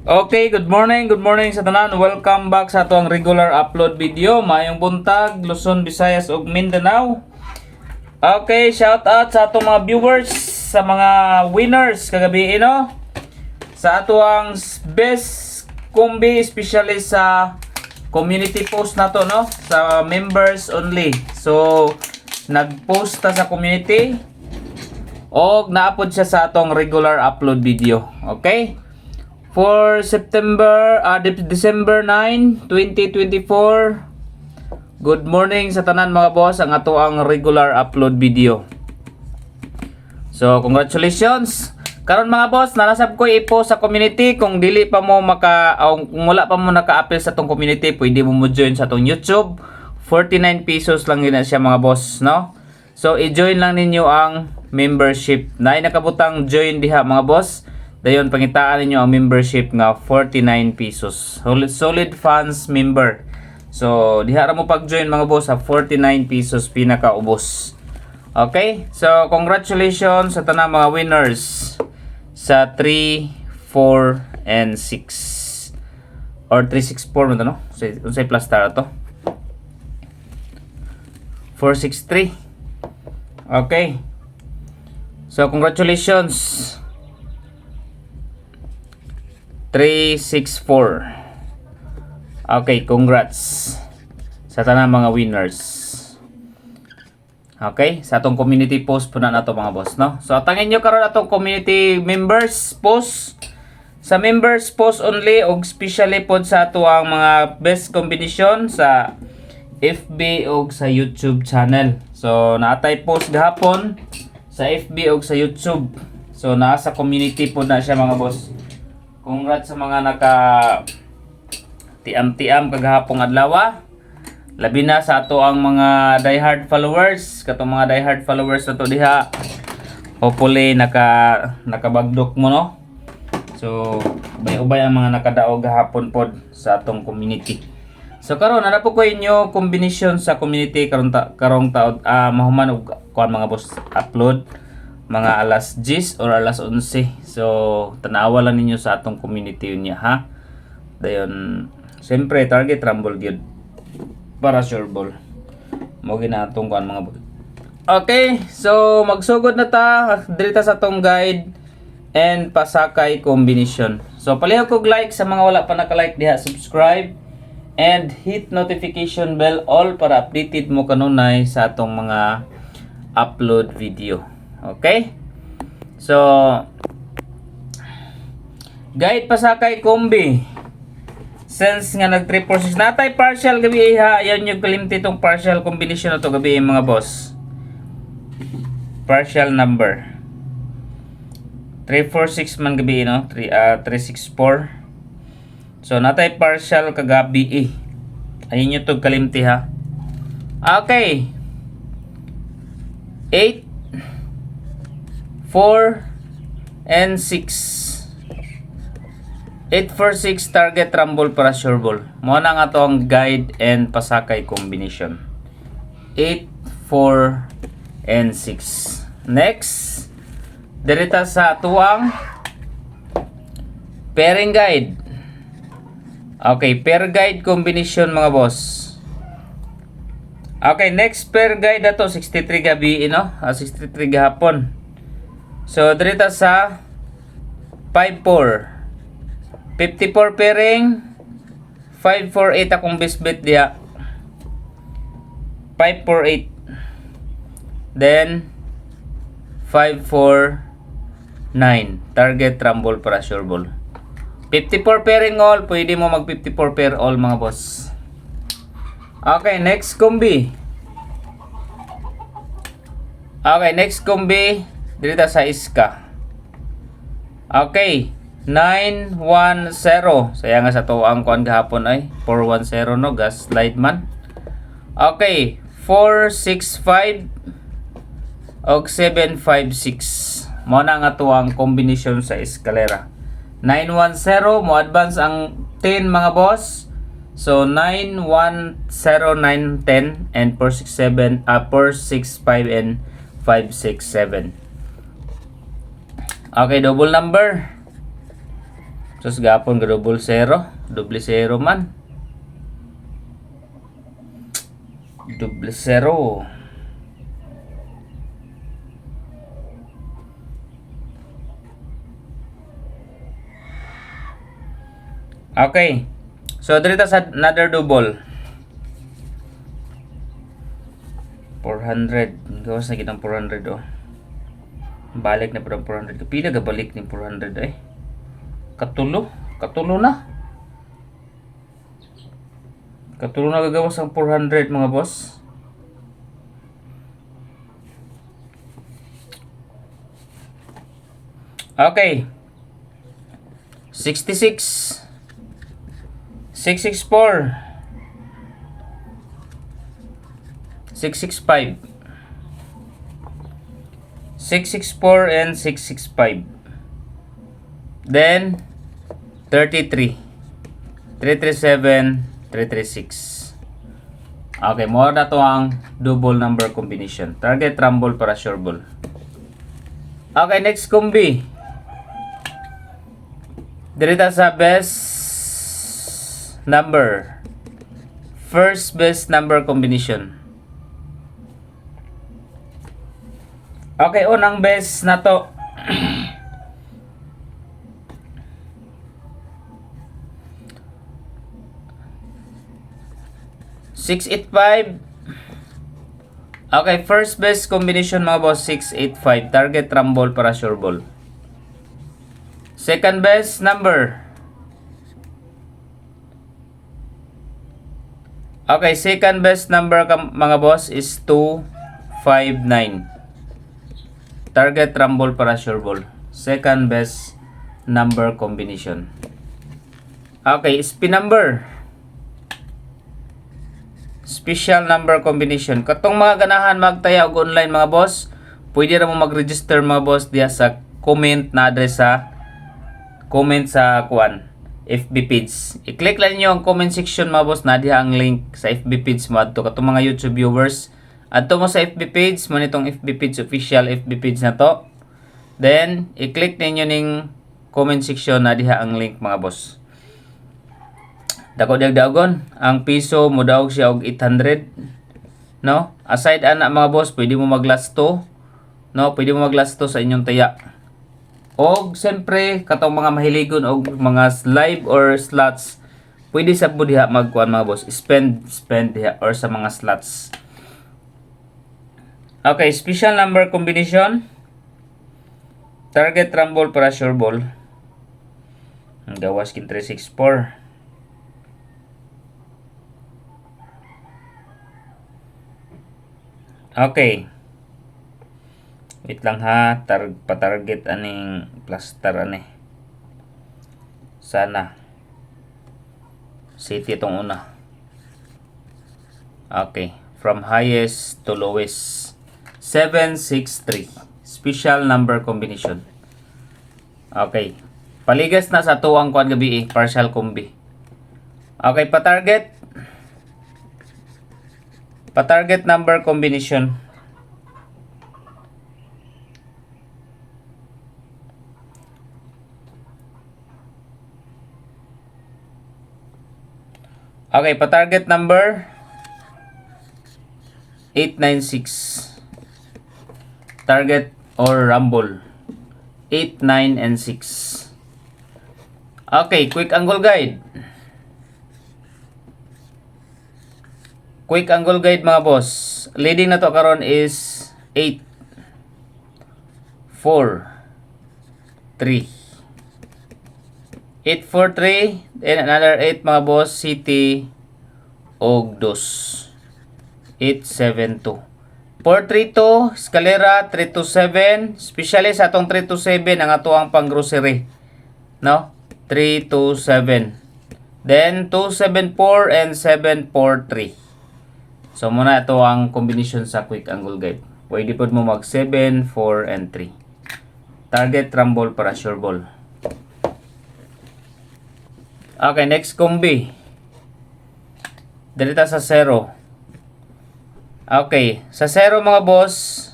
Okay, good morning sa tanan. Welcome back sa atong regular upload video. Mayong buntag, Luzon, Visayas ug Mindanao. Okay, shout out sa atong mga viewers, sa mga winners kagabi, no? Sa atong best kombi, especially sa community post nato, no? Sa members only. So, nag-post ta sa community og naapod siya sa atong regular upload video. Okay? For December 9, 2024. Good morning sa tanan mga boss, ang ato ang regular upload video. So, congratulations. Karon mga boss, nalasab ko i-post sa community. Kung dili pa mo kung wala pa mo naka-apply sa tong community, pwede mo join sa tong YouTube. 49 pesos lang yun na siya mga boss, no? So, i-join lang ninyo ang membership. Naay nakabutang join diha mga boss. Dayon pangitaan ninyo ang membership nga 49 pesos. Solid Funds member. So diha ra mo pag-join mga boss sa 49 pesos pinakaubos. Okay? So congratulations sa tanang mga winners sa 3, 4 and 6. Or 364 mo to, no? Unsay plus tara to? 463. Okay. So congratulations. 364. Okay, congrats sa tanang mga winners. Okay, sa atong community post po na nato mga boss, no? So tangin nyo karon atong community members post. Sa members post only og especially pod sa ato ang mga best combination sa FB og sa YouTube channel. So naatay post gahapon sa FB og sa YouTube. So naa sa community po na siya mga boss. Congrats sa mga naka tiam-tiam kagahapong adlaw. Labi na sa ato ang mga diehard followers, katong mga diehard followers nato diha. Hopefully nakabagdok mo, no. So ubay-ubay ang mga nakadaog gahapon pod sa atong community. So karon ana po ko inyo combination sa community karong taod mahuman og kuan mga boss upload mga alas 10 or alas 11. So, tanawa lang ninyo sa atong community yun niya, ha? Dayon, siyempre, target rumble gyud para sure ball. Mo ginatong kuan mga ball. Okay, so magsugod na ta dirita sa atong guide and pasakay combination. So, palihog kog like sa mga wala pa naka-like diha, subscribe and hit notification bell all para updated mo kanunay sa atong mga upload video. Okay? So, guide pasakay kombi. Since nga nag 346 natay partial gabi ha, ayan yung kalimti itong partial combination na to gabi mga boss. Partial number. 346 man gabi, no? 364. So, natay partial kagabi Ayun yung to kalimti ha. Okay. 8 4 and 6. 846 target rumble para sure ball. Mo na nga to ang guide and pasakay combination. 8 4 and 6. Next, dirita sa tuang pairing guide. Okay, pair guide combination mga boss. Okay, next pair guide na to 63 gabi, no? 63 gahapon. So, dirita sa 5-4. 54 pairing. 5-4-8 akong best bet diya. 5-4-8. Then, 5-4-9. Target rumble para sure ball. 54 pairing all. Pwede mo mag 54 pair all mga boss. Okay, next combi. Okay, next combi. Dirita sa iska. Okay. 910. Saya nga sa to ang kuan gahapon ay 410, no, gas slide man. Okay. 465 og 756. Mo na nga to ang combination sa eskalera. 910 mo advance ang 10 mga boss. So 910, 910 and 467 465 and 567. Okay, double number. Sus gapon ka double zero. Double zero man. Double zero. Okay. So, dito sa another double. 400. Gawas na kitang 400 oh. Balik na po ng 400. Kapila ka balik ng 400 eh. Katulo. Katulo na. Katulo na gagawas ang 400 mga boss. Okay. 66. 664. 665. 664 and 665. Then 33. 337, 336. Okay, mo na to ang double number combination. Target, rumble, para sure ball. Okay, next combi. Dirita sa best number. First best number combination. Okay, unang best na to. Six, 8, 5. Okay, first best combination mga boss, 6, 8, 5. Target, rumble, para sure ball. Second best number. Okay, second best number mga boss is 2, 5, 9. Target, rumble, para sure ball. Second best number combination. Okay, spin number. Special number combination. Katong mga ganahan magtaya og online mga boss, pwede ra mo mag-register mga boss diya sa comment na address sa comment sa kuan FB page. I-click lang niyo ang comment section mga boss, na diha ang link sa FB page mo adto katong mga YouTube viewers. Adto mo sa FB page mo nitong FB page, official FB page na to. Then i-click ninyo ning comment section na diha ang link mga boss. Dako dagdagon, ang piso mo daog siya og 800, no? Aside ana mga boss, pwede mo mag-last to, no? Pwede mo mag-last to sa inyong taya. Og siyempre katong mga mahiligon og mga live or slots, pwede sa po diha magkuan mga boss, spend diha or sa mga slots. Okay, special number combination. Target, rumble, para sure ball. Ang gawas kin 364. Okay. Wait lang ha, patarget aning plaster ani. Sana city itong una. Okay, from highest to lowest. 763. Special number combination. Okay. Paligas na sa tuwang kuan gabi partial combi. Okay, pa-target number combination. Okay, pa-target number 896. Target or rumble 8, 9, and 6. Okay, quick angle guide. Quick angle guide mga boss. Leading na to karon is 8, 4, 3. 8, 4, 3. Then another 8 mga boss. City og 2. 8, 7, 2. 432, escalera 327, especially sa atong 327 ang ato ang pang grocery. No? 327. Then 274 and 743. So muna ito ang combination sa quick angle guide. Pwede po mo mag 7, 4 and 3. Target, rumble, para sure ball. Okay, next combi. Dito sa 0. Okay, sa 0 mga boss,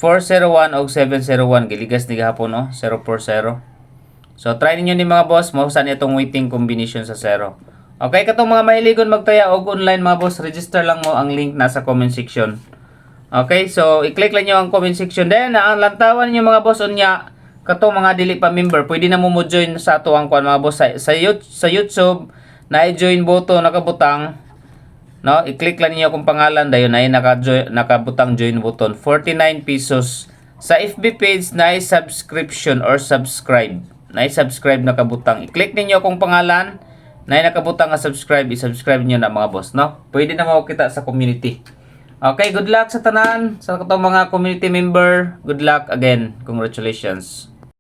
401 o 701, giligas ni gahapon no, 040. So try ninyo ni mga boss mo saan itong waiting combination sa 0. Okay, katong mga mahiligon magtaya og online mga boss, register lang mo ang link nasa comment section. Okay, so i-click lang nyo ang comment section. Then ang lantawan niyo mga boss unya katong mga dili pa member, pwede na mo join sa ato ang kuan mga boss sa YouTube na i-join button nakabutang. No, i-click lang niyo kung pangalan dayon ay nakabutang join button 49 pesos. Sa FB page na subscription or subscribe. Na subscribe nakabutang. I-click niyo kung pangalan na nakabutang nga subscribe, i-subscribe niyo na mga boss, no? Pwede na makita sa community. Okay, good luck sa tanan sa katong mga community member. Good luck again. Congratulations.